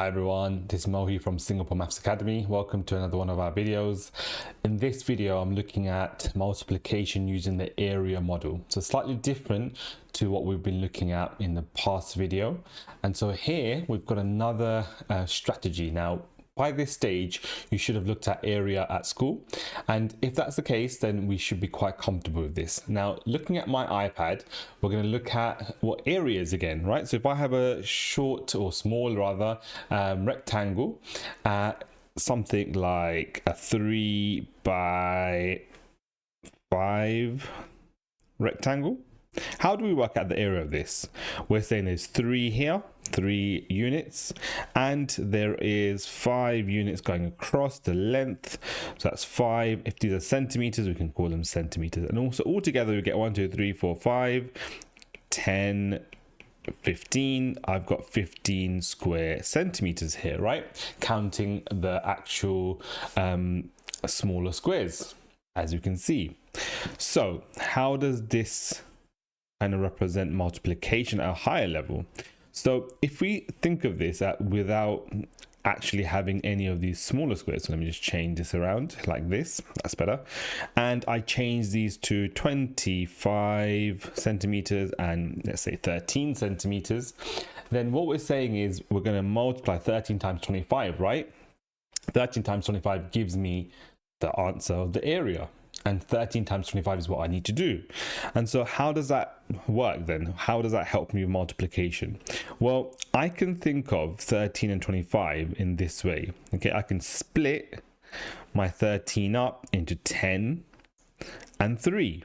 Hi everyone, this is Mohi from Singapore Maths Academy. Welcome to another one of our videos. In this video, I'm looking at multiplication using the area model. So slightly different to what we've been looking at in the past video. And so here we've got another strategy. Now, by this stage, you should have looked at area at school. And if that's the case, then we should be quite comfortable with this. Now, looking at my iPad, we're going to look at what area is again, right? So if I have a short or small rather rectangle, something like a 3 by 5 rectangle, how do we work out the area of this? We're saying there's 3 here, 3 units, and there is 5 units going across the length. So that's 5. If these are centimeters, we can call them centimeters. And also altogether, we get 1, 2, 3, 4, 5, 10, 15. I've got 15 square centimeters here, right? Counting the actual smaller squares, as you can see. So how does this kind of represent multiplication at a higher level? So if we think of this without actually having any of these smaller squares, so let me just change this around like this, that's better. And I change these to 25 centimeters and let's say 13 centimeters. Then what we're saying is we're going to multiply 13 times 25, right? 13 times 25 gives me the answer of the area. And 13 times 25 is what I need to do. And so how does that work then? How does that help me with multiplication? Well, I can think of 13 and 25 in this way. Okay, I can split my 13 up into 10 and 3.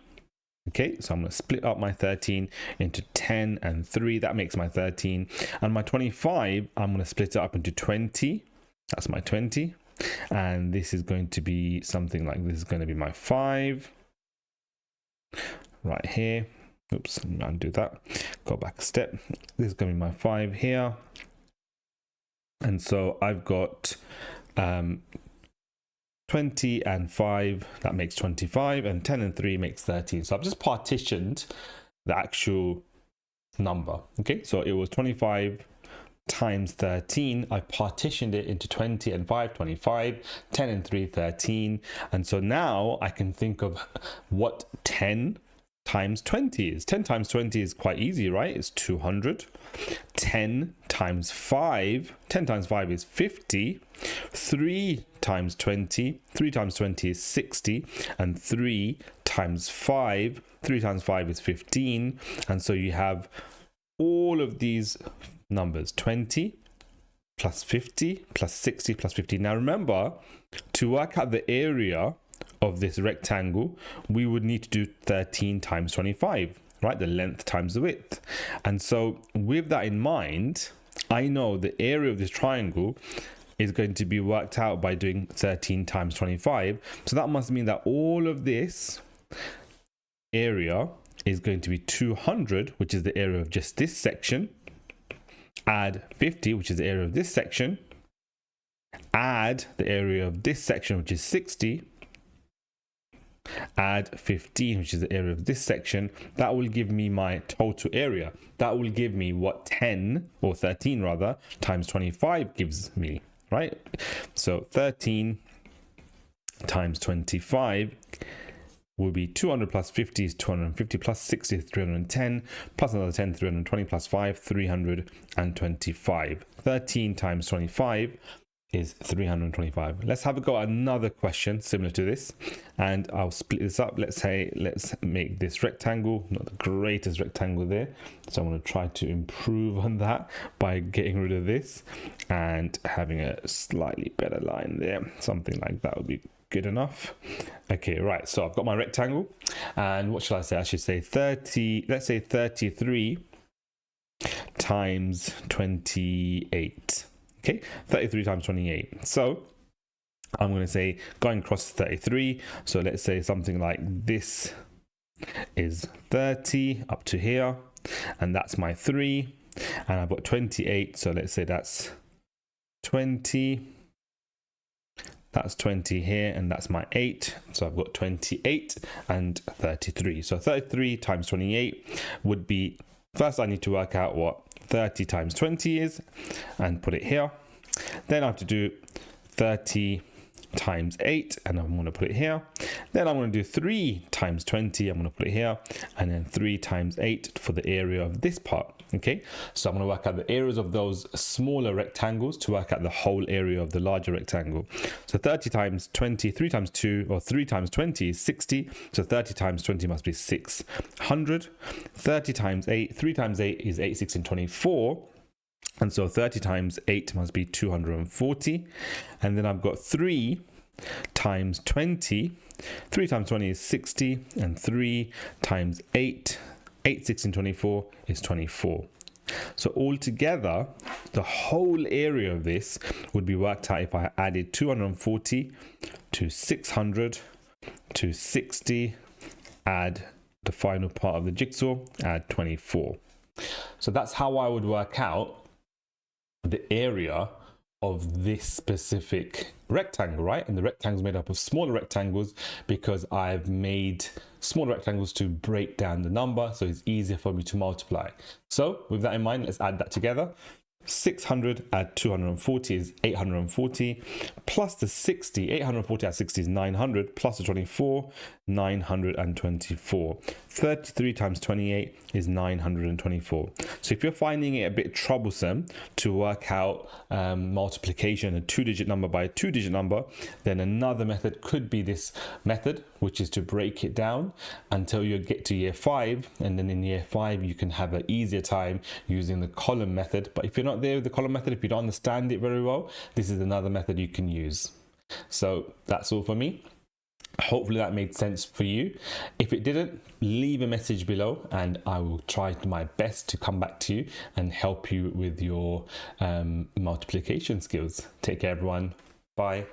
Okay, so I'm going to split up my 13 into 10 and 3. That makes my 13. And my 25, I'm going to split it up into 20. That's my 20. And this is going to be something like this is going to be my 5 right here. Oops, undo that. Go back a step. This is going to be my 5 here. And so I've got 20 and 5, that makes 25, and 10 and 3 makes 13. So I've just partitioned the actual number. Okay, so it was 25 times 13. I partitioned it into 20 and 5, 25, 10 and 3, 13. And so now I can think of what 10 times 20 is. 10 times 20 is quite easy, right? It's 200. 10 times 5 is 50. 3 times 20 is 60. And 3 times 5 is 15. And so you have all of these numbers, 20 plus 50 plus 60 plus 50. Now remember, to work out the area of this rectangle, we would need to do 13 times 25, right? The length times the width. And so with that in mind, I know the area of this triangle is going to be worked out by doing 13 times 25. So that must mean that all of this area is going to be 200, which is the area of just this section. Add 50, which is the area of this section. Add the area of this section, which is 60. Add 15, which is the area of this section. That will give me my total area. That will give me what 10, or 13 rather, times 25 gives me, right? So 13 times 25 will be 200 plus 50 is 250 plus 60 is 310 plus another 10, 320 plus 5, 325. 13 times 25 is 325. Let's have a go at another question similar to this, and I'll split this up. Let's make this rectangle, not the greatest rectangle there, so I'm going to try to improve on that by getting rid of this and having a slightly better line there. Something like that would be good enough. Okay, right, so I've got my rectangle, and what should I say? I should say 30, let's say 33 times 28. Okay, 33 times 28. So I'm going to say going across 33. So let's say something like this is 30 up to here, and that's my 3. And I've got 28. So let's say that's 20. That's 20 here, and that's my 8. So I've got 28 and 33. So 33 times 28 would be, first I need to work out what 30 times 20 is and put it here. Then I have to do 30 times 8, and I'm going to put it here. Then I'm going to do 3 times 20, I'm going to put it here, and then 3 times 8 for the area of this part. Okay, so I'm going to work out the areas of those smaller rectangles to work out the whole area of the larger rectangle. So 30 times 20, 3 times 2, or 3 times 20 is 60, so 30 times 20 must be 600. 30 times 8, 3 times 8 is 8, 16, 24. And so 30 times 8 must be 240. And then I've got 3 times 20. 3 times 20 is 60. And 3 times 8, 8, 16, 24 is 24. So altogether, the whole area of this would be worked out if I added 240 to 600 to 60, add the final part of the jigsaw, add 24. So that's how I would work out the area of this specific rectangle, right? And the rectangle is made up of smaller rectangles because I've made smaller rectangles to break down the number, so it's easier for me to multiply. So with that in mind, let's add that together. 600 add 240 is 840, plus the 60, 840 add 60 is 900, plus the 24, 924. 33 times 28 is 924. So if you're finding it a bit troublesome to work out multiplication, a 2-digit number by a 2-digit number, then another method could be this method, which is to break it down until you get to year 5, and then in year 5 you can have an easier time using the column method. But if you're not there with the column method, if you don't understand it very well, this is another method you can use. So that's all for me. Hopefully that made sense for you. If it didn't, leave a message below and I will try my best to come back to you and help you with your multiplication skills. Take care, everyone. Bye.